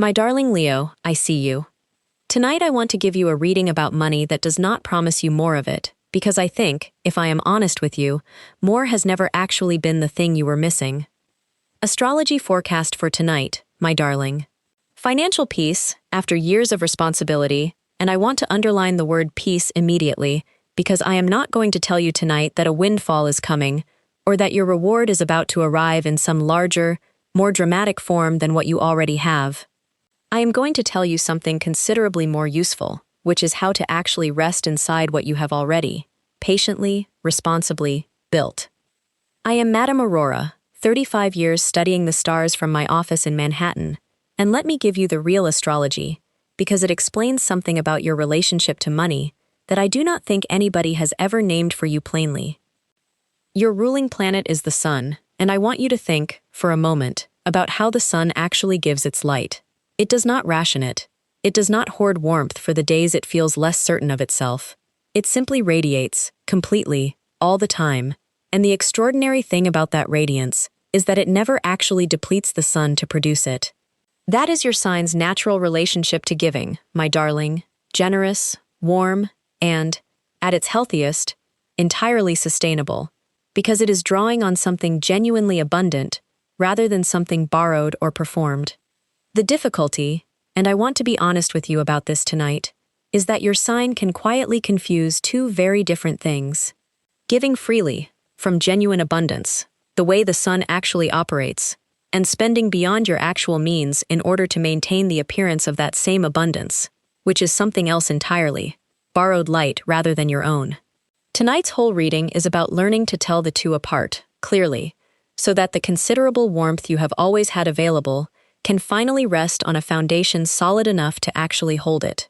My darling Leo, I see you. Tonight I want to give you a reading about money that does not promise you more of it, because I think, if I am honest with you, more has never actually been the thing you were missing. Astrology forecast for tonight, my darling. Financial peace, after years of responsibility, and I want to underline the word peace immediately, because I am not going to tell you tonight that a windfall is coming, or that your reward is about to arrive in some larger, more dramatic form than what you already have. I am going to tell you something considerably more useful, which is how to actually rest inside what you have already, patiently, responsibly, built. I am Madame Aurora, 35 years studying the stars from my office in Manhattan, and let me give you the real astrology, because it explains something about your relationship to money that I do not think anybody has ever named for you plainly. Your ruling planet is the sun, and I want you to think, for a moment, about how the sun actually gives its light. It does not ration it. It does not hoard warmth for the days it feels less certain of itself. It simply radiates, completely, all the time, and the extraordinary thing about that radiance is that it never actually depletes the sun to produce it. That is your sign's natural relationship to giving, my darling, generous, warm, and, at its healthiest, entirely sustainable, because it is drawing on something genuinely abundant rather than something borrowed or performed. The difficulty, and I want to be honest with you about this tonight, is that your sign can quietly confuse two very different things. Giving freely, from genuine abundance, the way the sun actually operates, and spending beyond your actual means in order to maintain the appearance of that same abundance, which is something else entirely, borrowed light rather than your own. Tonight's whole reading is about learning to tell the two apart, clearly, so that the considerable warmth you have always had available can finally rest on a foundation solid enough to actually hold it.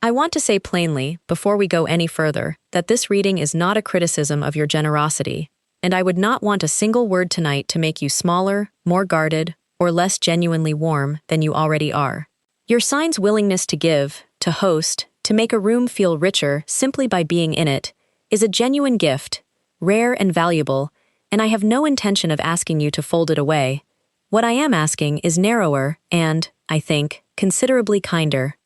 I want to say plainly, before we go any further, that this reading is not a criticism of your generosity, and I would not want a single word tonight to make you smaller, more guarded, or less genuinely warm than you already are. Your sign's willingness to give, to host, to make a room feel richer simply by being in it, is a genuine gift, rare and valuable, and I have no intention of asking you to fold it away. What I am asking is narrower and, I think, considerably kinder.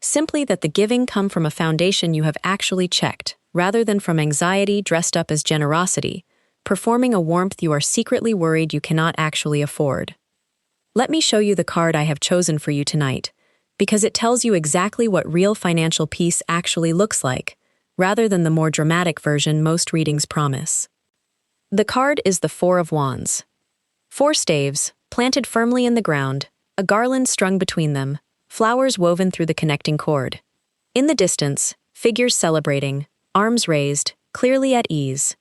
Simply that the giving come from a foundation you have actually checked, rather than from anxiety dressed up as generosity, performing a warmth you are secretly worried you cannot actually afford. Let me show you the card I have chosen for you tonight, because it tells you exactly what real financial peace actually looks like, rather than the more dramatic version most readings promise. The card is the Four of Wands. 4 staves, planted firmly in the ground, a garland strung between them, flowers woven through the connecting cord. In the distance, figures celebrating, arms raised, clearly at ease.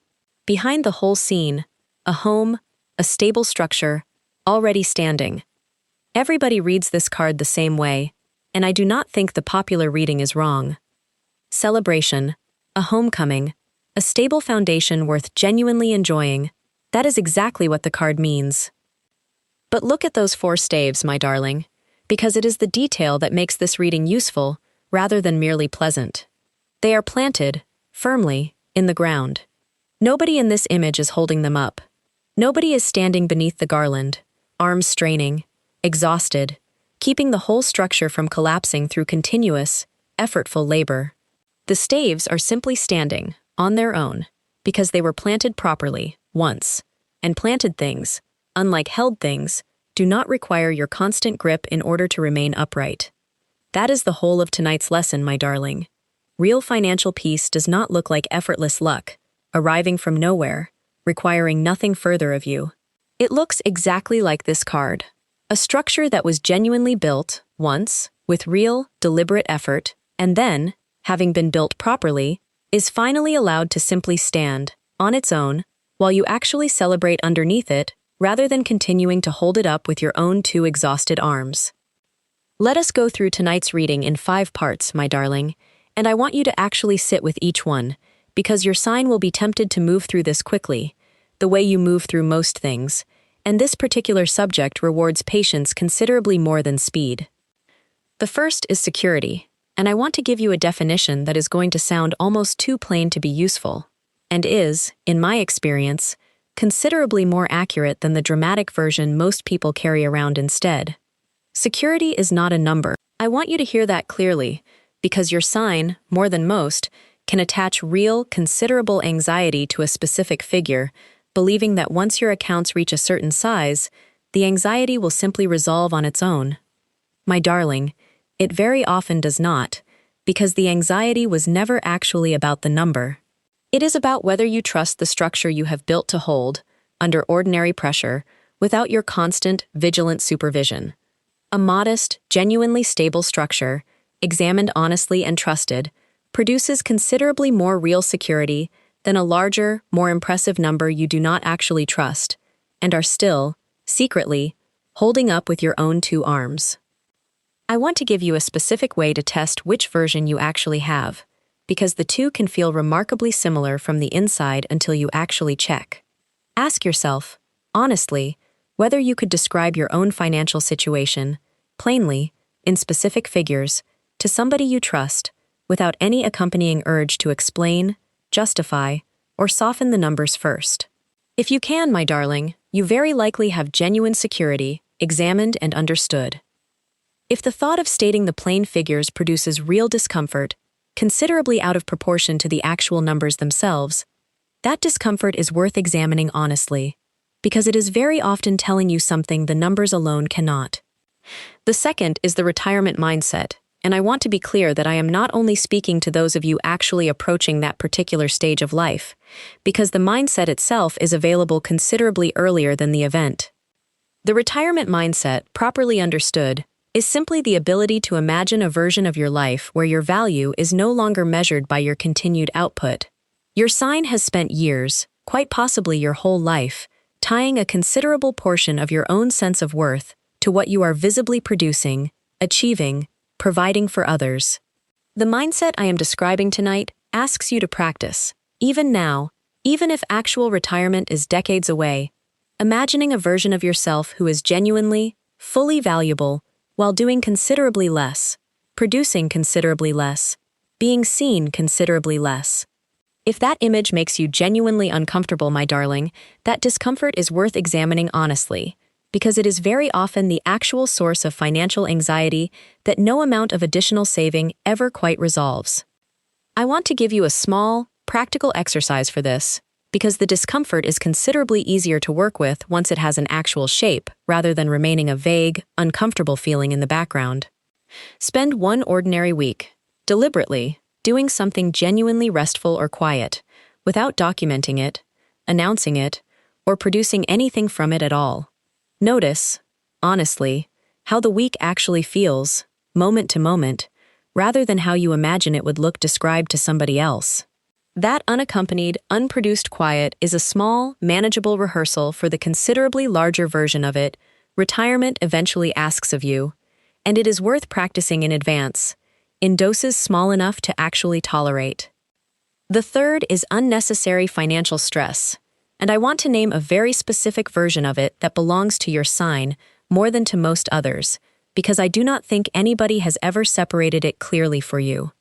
Behind the whole scene, a home, a stable structure, already standing. Everybody reads this card the same way, and I do not think the popular reading is wrong. Celebration, a homecoming, a stable foundation worth genuinely enjoying. That is exactly what the card means. But look at those 4 staves, my darling, because it is the detail that makes this reading useful rather than merely pleasant. They are planted, firmly, in the ground. Nobody in this image is holding them up. Nobody is standing beneath the garland, arms straining, exhausted, keeping the whole structure from collapsing through continuous, effortful labor. The staves are simply standing, on their own, because they were planted properly, once, and planted things, unlike held things, do not require your constant grip in order to remain upright. That is the whole of tonight's lesson, my darling. Real financial peace does not look like effortless luck, arriving from nowhere, requiring nothing further of you. It looks exactly like this card. A structure that was genuinely built, once, with real, deliberate effort, and then, having been built properly, is finally allowed to simply stand, on its own, while you actually celebrate underneath it, rather than continuing to hold it up with your own 2 exhausted arms. Let us go through tonight's reading in 5 parts, my darling, and I want you to actually sit with each one, because your sign will be tempted to move through this quickly, the way you move through most things, and this particular subject rewards patience considerably more than speed. The first is security, and I want to give you a definition that is going to sound almost too plain to be useful, and is, in my experience, considerably more accurate than the dramatic version most people carry around instead. Security is not a number. I want you to hear that clearly, because your sign, more than most, can attach real, considerable anxiety to a specific figure, believing that once your accounts reach a certain size, the anxiety will simply resolve on its own. My darling, it very often does not, because the anxiety was never actually about the number. It is about whether you trust the structure you have built to hold, under ordinary pressure, without your constant, vigilant supervision. A modest, genuinely stable structure, examined honestly and trusted, produces considerably more real security than a larger, more impressive number you do not actually trust, and are still, secretly, holding up with your own two arms. I want to give you a specific way to test which version you actually have, because the two can feel remarkably similar from the inside until you actually check. Ask yourself, honestly, whether you could describe your own financial situation, plainly, in specific figures, to somebody you trust, without any accompanying urge to explain, justify, or soften the numbers first. If you can, my darling, you very likely have genuine security, examined and understood. If the thought of stating the plain figures produces real discomfort, considerably out of proportion to the actual numbers themselves, that discomfort is worth examining honestly, because it is very often telling you something the numbers alone cannot. The second is the retirement mindset, and I want to be clear that I am not only speaking to those of you actually approaching that particular stage of life, because the mindset itself is available considerably earlier than the event. The retirement mindset, properly understood, is simply the ability to imagine a version of your life where your value is no longer measured by your continued output. Your sign has spent years, quite possibly your whole life, tying a considerable portion of your own sense of worth to what you are visibly producing, achieving, providing for others. The mindset I am describing tonight asks you to practice, even now, even if actual retirement is decades away, imagining a version of yourself who is genuinely, fully valuable, while doing considerably less, producing considerably less, being seen considerably less. If that image makes you genuinely uncomfortable, my darling, that discomfort is worth examining honestly, because it is very often the actual source of financial anxiety that no amount of additional saving ever quite resolves. I want to give you a small, practical exercise for this, because the discomfort is considerably easier to work with once it has an actual shape, rather than remaining a vague, uncomfortable feeling in the background. Spend one ordinary week, deliberately, doing something genuinely restful or quiet, without documenting it, announcing it, or producing anything from it at all. Notice, honestly, how the week actually feels, moment to moment, rather than how you imagine it would look described to somebody else. That unaccompanied, unproduced quiet is a small, manageable rehearsal for the considerably larger version of it retirement eventually asks of you, and it is worth practicing in advance, in doses small enough to actually tolerate. The third is unnecessary financial stress, and I want to name a very specific version of it that belongs to your sign more than to most others, because I do not think anybody has ever separated it clearly for you.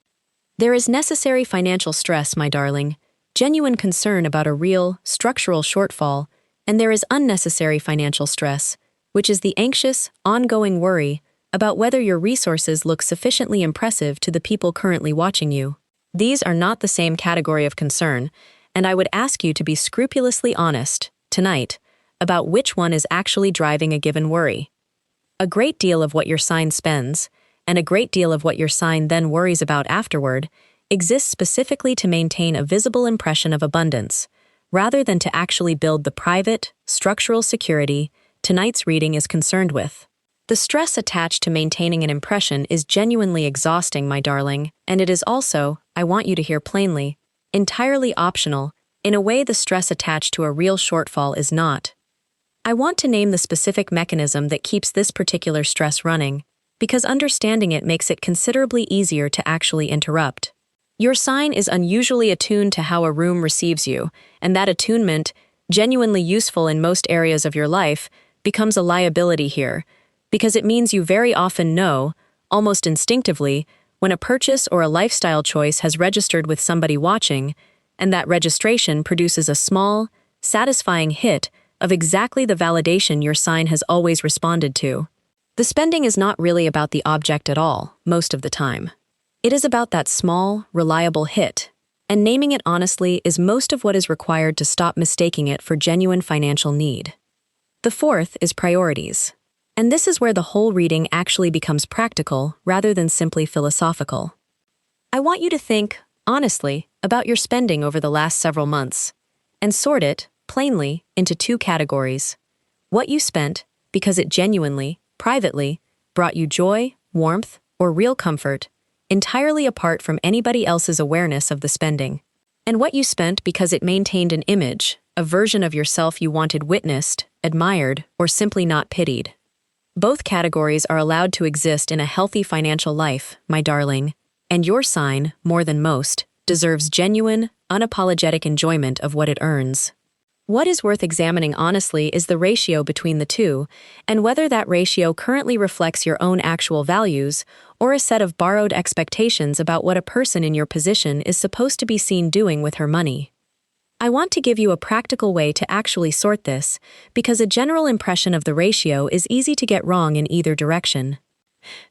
There is necessary financial stress, my darling, genuine concern about a real, structural shortfall, and there is unnecessary financial stress, which is the anxious, ongoing worry about whether your resources look sufficiently impressive to the people currently watching you. These are not the same category of concern, and I would ask you to be scrupulously honest, tonight, about which one is actually driving a given worry. A great deal of what your sign spends, and a great deal of what your sign then worries about afterward, exists specifically to maintain a visible impression of abundance, rather than to actually build the private, structural security tonight's reading is concerned with. The stress attached to maintaining an impression is genuinely exhausting, my darling, and it is also, I want you to hear plainly, entirely optional, in a way the stress attached to a real shortfall is not. I want to name the specific mechanism that keeps this particular stress running, because understanding it makes it considerably easier to actually interrupt. Your sign is unusually attuned to how a room receives you, and that attunement, genuinely useful in most areas of your life, becomes a liability here, because it means you very often know, almost instinctively, when a purchase or a lifestyle choice has registered with somebody watching, and that registration produces a small, satisfying hit of exactly the validation your sign has always responded to. The spending is not really about the object at all, most of the time. It is about that small, reliable hit, and naming it honestly is most of what is required to stop mistaking it for genuine financial need. The fourth is priorities. And this is where the whole reading actually becomes practical rather than simply philosophical. I want you to think, honestly, about your spending over the last several months, and sort it, plainly, into two categories. What you spent, because it genuinely, privately, brought you joy, warmth, or real comfort, entirely apart from anybody else's awareness of the spending. And what you spent because it maintained an image, a version of yourself you wanted witnessed, admired, or simply not pitied. Both categories are allowed to exist in a healthy financial life, my darling, and your sign, more than most, deserves genuine, unapologetic enjoyment of what it earns. What is worth examining honestly is the ratio between the two, and whether that ratio currently reflects your own actual values or a set of borrowed expectations about what a person in your position is supposed to be seen doing with her money. I want to give you a practical way to actually sort this, because a general impression of the ratio is easy to get wrong in either direction.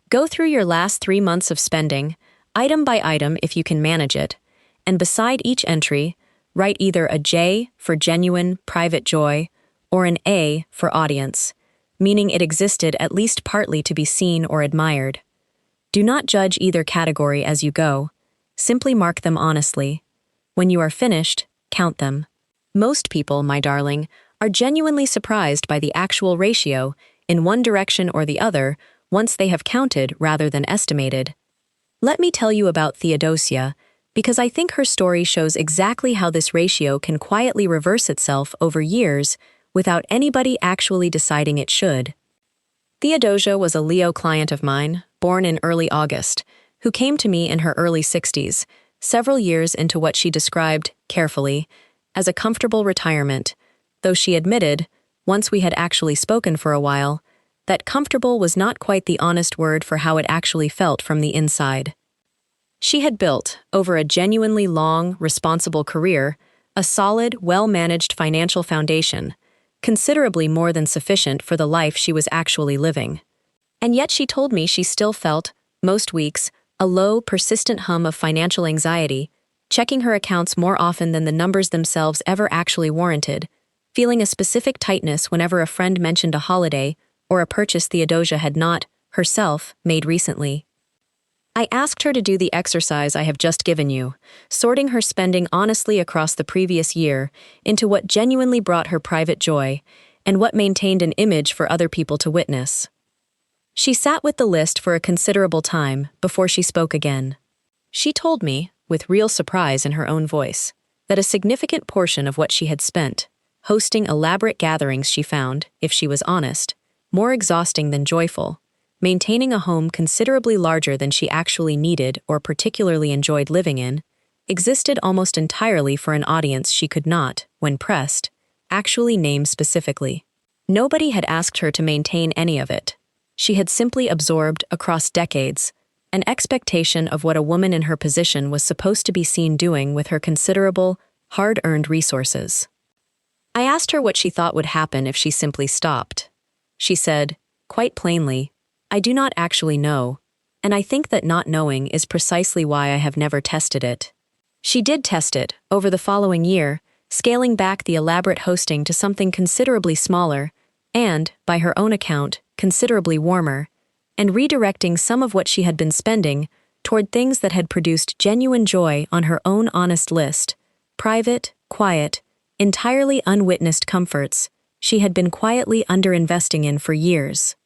Go through your last 3 months of spending, item by item if you can manage it, and beside each entry, write either a J for genuine, private joy, or an A for audience, meaning it existed at least partly to be seen or admired. Do not judge either category as you go. Simply mark them honestly. When you are finished, count them. Most people, my darling, are genuinely surprised by the actual ratio, in one direction or the other, once they have counted rather than estimated. Let me tell you about Theodosia, because I think her story shows exactly how this ratio can quietly reverse itself over years without anybody actually deciding it should. Theodosia was a Leo client of mine, born in early August, who came to me in her early 60s, several years into what she described, carefully, as a comfortable retirement, though she admitted, once we had actually spoken for a while, that comfortable was not quite the honest word for how it actually felt from the inside. She had built, over a genuinely long, responsible career, a solid, well-managed financial foundation, considerably more than sufficient for the life she was actually living. And yet she told me she still felt, most weeks, a low, persistent hum of financial anxiety, checking her accounts more often than the numbers themselves ever actually warranted, feeling a specific tightness whenever a friend mentioned a holiday or a purchase Theodosia had not, herself, made recently. I asked her to do the exercise I have just given you, sorting her spending honestly across the previous year into what genuinely brought her private joy and what maintained an image for other people to witness. She sat with the list for a considerable time before she spoke again. She told me, with real surprise in her own voice, that a significant portion of what she had spent, hosting elaborate gatherings she found, if she was honest, more exhausting than joyful, maintaining a home considerably larger than she actually needed or particularly enjoyed living in, existed almost entirely for an audience she could not, when pressed, actually name specifically. Nobody had asked her to maintain any of it. She had simply absorbed, across decades, an expectation of what a woman in her position was supposed to be seen doing with her considerable, hard-earned resources. I asked her what she thought would happen if she simply stopped. She said, quite plainly, I do not actually know, and I think that not knowing is precisely why I have never tested it. She did test it, over the following year, scaling back the elaborate hosting to something considerably smaller, and, by her own account, considerably warmer, and redirecting some of what she had been spending toward things that had produced genuine joy on her own honest list, private, quiet, entirely unwitnessed comforts she had been quietly underinvesting in for years.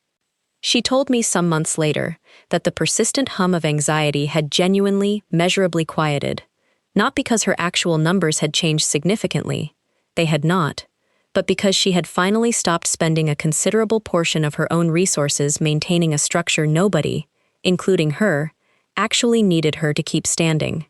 She told me some months later that the persistent hum of anxiety had genuinely, measurably quieted, not because her actual numbers had changed significantly, they had not, but because she had finally stopped spending a considerable portion of her own resources maintaining a structure nobody, including her, actually needed her to keep standing.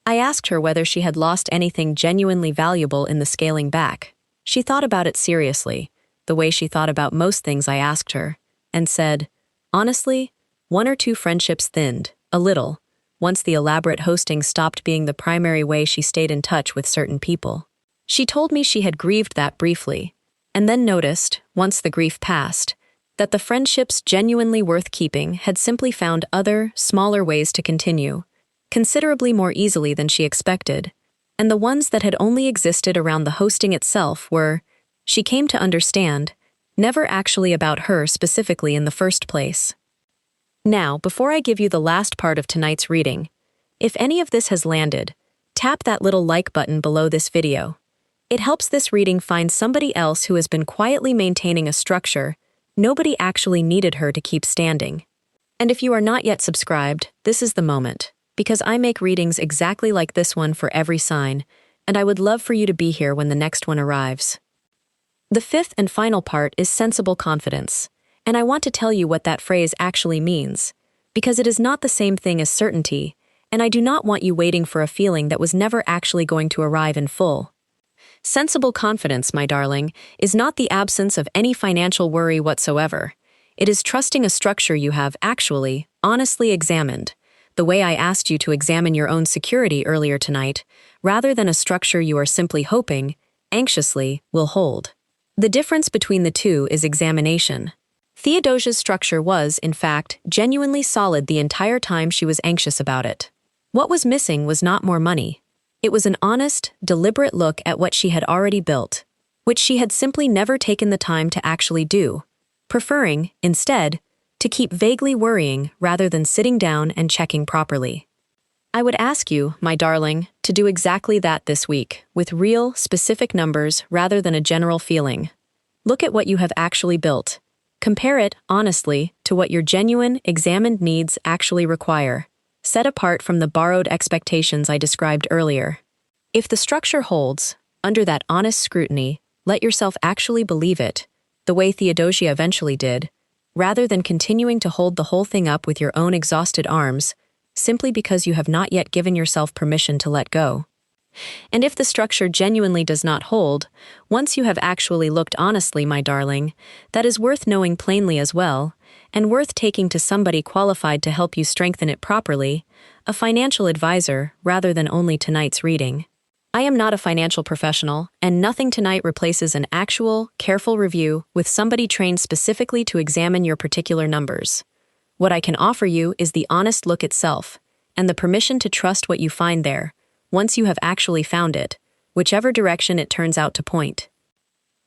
I asked her whether she had lost anything genuinely valuable in the scaling back. She thought about it seriously, the way she thought about most things I asked her, and said, honestly, 1 or 2 friendships thinned, a little, once the elaborate hosting stopped being the primary way she stayed in touch with certain people. She told me she had grieved that briefly, and then noticed, once the grief passed, that the friendships genuinely worth keeping had simply found other, smaller ways to continue, considerably more easily than she expected, and the ones that had only existed around the hosting itself were, she came to understand, never actually about her specifically in the first place. Now, before I give you the last part of tonight's reading, if any of this has landed, tap that little like button below this video. It helps this reading find somebody else who has been quietly maintaining a structure nobody actually needed her to keep standing. And if you are not yet subscribed, this is the moment, because I make readings exactly like this one for every sign, and I would love for you to be here when the next one arrives. The fifth and final part is sensible confidence, and I want to tell you what that phrase actually means, because it is not the same thing as certainty, and I do not want you waiting for a feeling that was never actually going to arrive in full. Sensible confidence, my darling, is not the absence of any financial worry whatsoever. It is trusting a structure you have actually, honestly examined, the way I asked you to examine your own security earlier tonight, rather than a structure you are simply hoping, anxiously, will hold. The difference between the two is examination. Theodosia's structure was, in fact, genuinely solid the entire time she was anxious about it. What was missing was not more money. It was an honest, deliberate look at what she had already built, which she had simply never taken the time to actually do, preferring, instead, to keep vaguely worrying rather than sitting down and checking properly. I would ask you, my darling, to do exactly that this week, with real, specific numbers rather than a general feeling. Look at what you have actually built. Compare it, honestly, to what your genuine, examined needs actually require, set apart from the borrowed expectations I described earlier. If the structure holds, under that honest scrutiny, let yourself actually believe it, the way Theodosia eventually did, rather than continuing to hold the whole thing up with your own exhausted arms, simply because you have not yet given yourself permission to let go. And if the structure genuinely does not hold, once you have actually looked honestly, my darling, that is worth knowing plainly as well, and worth taking to somebody qualified to help you strengthen it properly, a financial advisor rather than only tonight's reading. I am not a financial professional, and nothing tonight replaces an actual, careful review with somebody trained specifically to examine your particular numbers. What I can offer you is the honest look itself, and the permission to trust what you find there, once you have actually found it, whichever direction it turns out to point.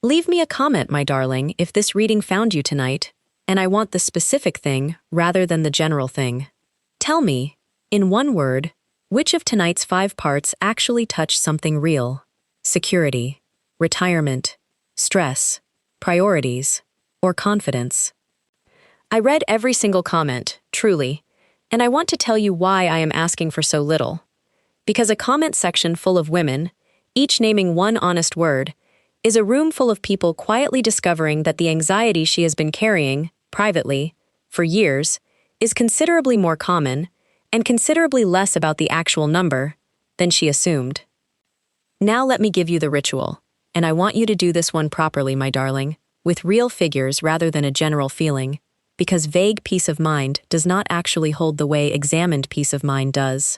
Leave me a comment, my darling, if this reading found you tonight, and I want the specific thing rather than the general thing. Tell me, in one word, which of tonight's 5 parts actually touch something real: security, retirement, stress, priorities, or confidence. I read every single comment, truly, and I want to tell you why I am asking for so little. Because a comment section full of women, each naming one honest word, is a room full of people quietly discovering that the anxiety she has been carrying, privately, for years, is considerably more common, and considerably less about the actual number, than she assumed. Now let me give you the ritual, and I want you to do this one properly, my darling, with real figures rather than a general feeling, because vague peace of mind does not actually hold the way examined peace of mind does.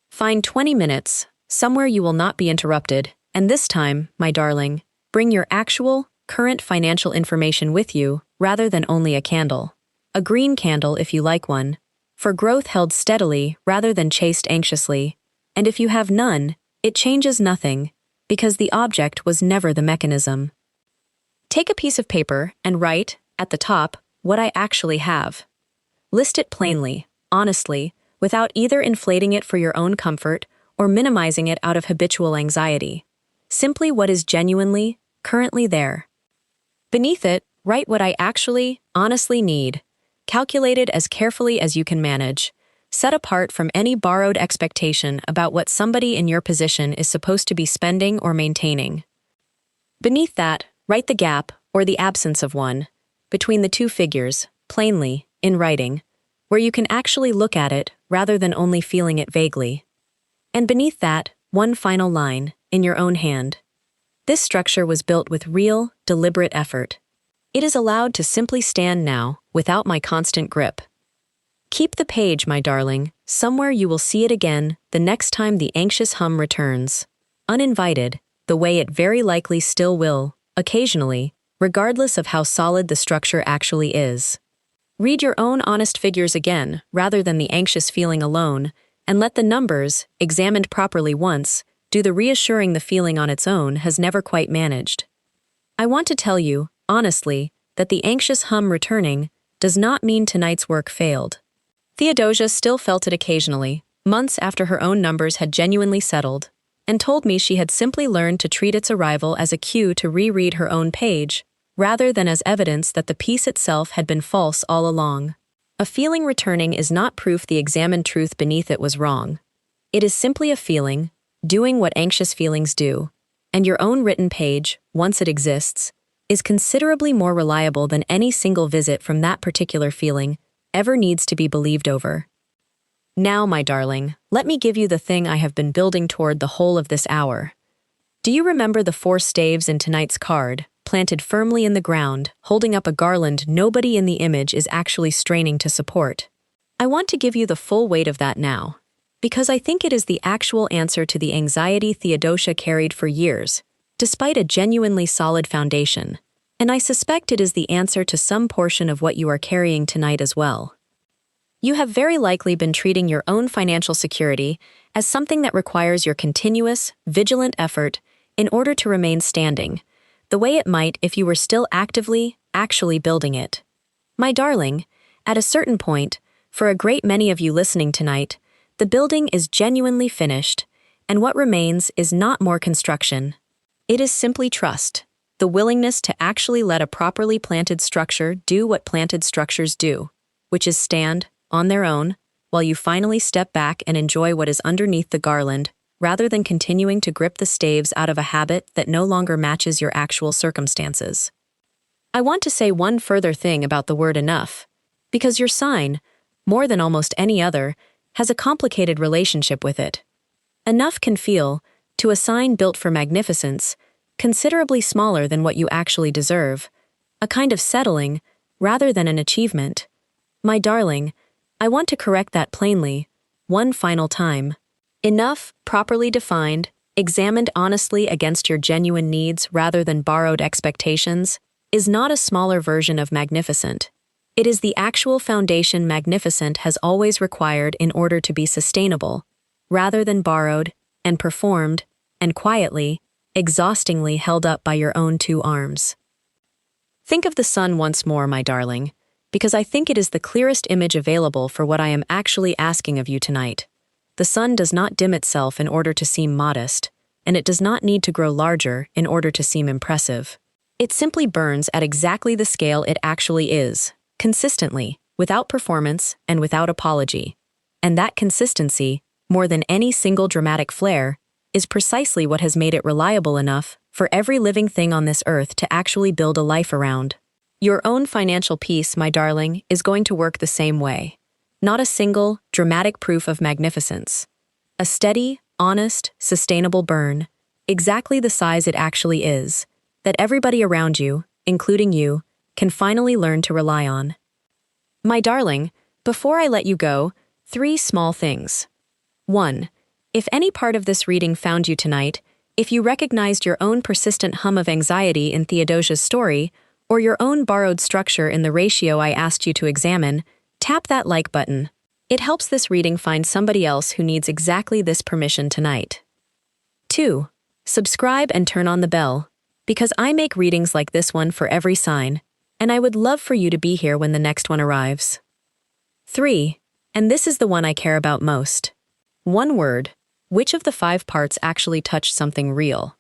Find 20 minutes, somewhere you will not be interrupted, and this time, my darling, bring your actual, current financial information with you rather than only a candle. A green candle if you like one, for growth held steadily rather than chased anxiously, and if you have none, it changes nothing, because the object was never the mechanism. Take a piece of paper and write, at the top, what I actually have. List it plainly, honestly, without either inflating it for your own comfort or minimizing it out of habitual anxiety. Simply what is genuinely, currently there. Beneath it, write what I actually, honestly need, calculated as carefully as you can manage, set apart from any borrowed expectation about what somebody in your position is supposed to be spending or maintaining. Beneath that, write the gap, or the absence of one, between the two figures, plainly, in writing, where you can actually look at it rather than only feeling it vaguely. And beneath that, one final line, in your own hand. This structure was built with real, deliberate effort. It is allowed to simply stand now, without my constant grip. Keep the page, my darling, somewhere you will see it again the next time the anxious hum returns. Uninvited, the way it very likely still will, occasionally, regardless of how solid the structure actually is. Read your own honest figures again, rather than the anxious feeling alone, and let the numbers, examined properly once, do the reassuring the feeling on its own has never quite managed. I want to tell you, honestly, that the anxious hum returning does not mean tonight's work failed. Theodosia still felt it occasionally, months after her own numbers had genuinely settled, and told me she had simply learned to treat its arrival as a cue to reread her own page, rather than as evidence that the piece itself had been false all along. A feeling returning is not proof the examined truth beneath it was wrong. It is simply a feeling, doing what anxious feelings do, and your own written page, once it exists, is considerably more reliable than any single visit from that particular feeling ever needs to be believed over. Now, my darling, let me give you the thing I have been building toward the whole of this hour. Do you remember the 4 staves in tonight's card, planted firmly in the ground, holding up a garland nobody in the image is actually straining to support? I want to give you the full weight of that now, because I think it is the actual answer to the anxiety Theodosia carried for years, despite a genuinely solid foundation, and I suspect it is the answer to some portion of what you are carrying tonight as well. You have very likely been treating your own financial security as something that requires your continuous, vigilant effort in order to remain standing, the way it might if you were still actually building it. My darling, at a certain point, for a great many of you listening tonight, the building is genuinely finished, and what remains is not more construction. It is simply trust, the willingness to actually let a properly planted structure do what planted structures do, which is stand, on their own, while you finally step back and enjoy what is underneath the garland, rather than continuing to grip the staves out of a habit that no longer matches your actual circumstances. I want to say one further thing about the word enough, because your sign, more than almost any other, has a complicated relationship with it. Enough can feel, to a sign built for magnificence, considerably smaller than what you actually deserve, a kind of settling, rather than an achievement. My darling, I want to correct that plainly, one final time. Enough, properly defined, examined honestly against your genuine needs rather than borrowed expectations, is not a smaller version of magnificent. It is the actual foundation magnificent has always required in order to be sustainable, rather than borrowed, and performed, and quietly, exhaustingly held up by your own 2 arms. Think of the sun once more, my darling, because I think it is the clearest image available for what I am actually asking of you tonight. The sun does not dim itself in order to seem modest, and it does not need to grow larger in order to seem impressive. It simply burns at exactly the scale it actually is, consistently, without performance and without apology. And that consistency, more than any single dramatic flare, is precisely what has made it reliable enough for every living thing on this earth to actually build a life around. Your own financial peace, my darling, is going to work the same way. Not a single, dramatic proof of magnificence. A steady, honest, sustainable burn, exactly the size it actually is, that everybody around you, including you, can finally learn to rely on. My darling, before I let you go, 3 small things. 1. If any part of this reading found you tonight, if you recognized your own persistent hum of anxiety in Theodosia's story, or your own borrowed structure in the ratio I asked you to examine, tap that like button. It helps this reading find somebody else who needs exactly this permission tonight. 2. Subscribe and turn on the bell, because I make readings like this one for every sign, and I would love for you to be here when the next one arrives. 3. And this is the one I care about most. One word, which of the 5 parts actually touched something real?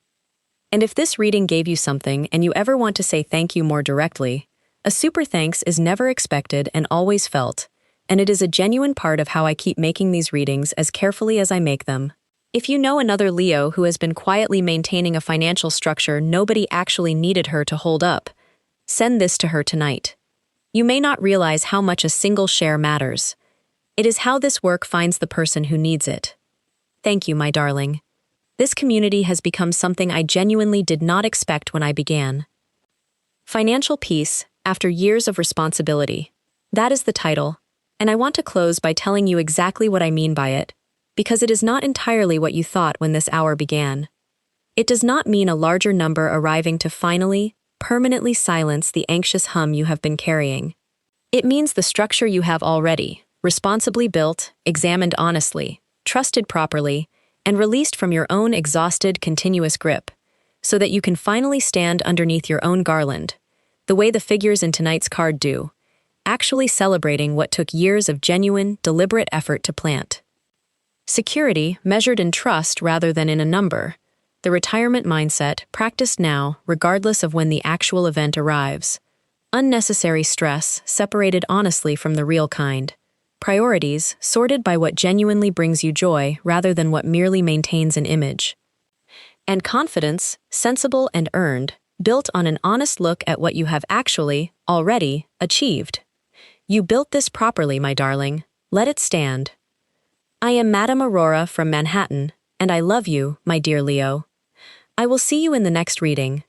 And if this reading gave you something and you ever want to say thank you more directly, a super thanks is never expected and always felt, and it is a genuine part of how I keep making these readings as carefully as I make them. If you know another Leo who has been quietly maintaining a financial structure nobody actually needed her to hold up, send this to her tonight. You may not realize how much a single share matters. It is how this work finds the person who needs it. Thank you, my darling. This community has become something I genuinely did not expect when I began. Financial peace, after years of responsibility. That is the title, and I want to close by telling you exactly what I mean by it, because it is not entirely what you thought when this hour began. It does not mean a larger number arriving to finally, permanently silence the anxious hum you have been carrying. It means the structure you have already, responsibly built, examined honestly, trusted properly, and released from your own exhausted, continuous grip, so that you can finally stand underneath your own garland, the way the figures in tonight's card do, actually celebrating what took years of genuine, deliberate effort to plant. Security, measured in trust rather than in a number. The retirement mindset, practiced now, regardless of when the actual event arrives. Unnecessary stress, separated honestly from the real kind. Priorities, sorted by what genuinely brings you joy rather than what merely maintains an image. And confidence, sensible and earned, built on an honest look at what you have actually, already, achieved. You built this properly, my darling. Let it stand. I am Madame Aurora from Manhattan, and I love you, my dear Leo. I will see you in the next reading.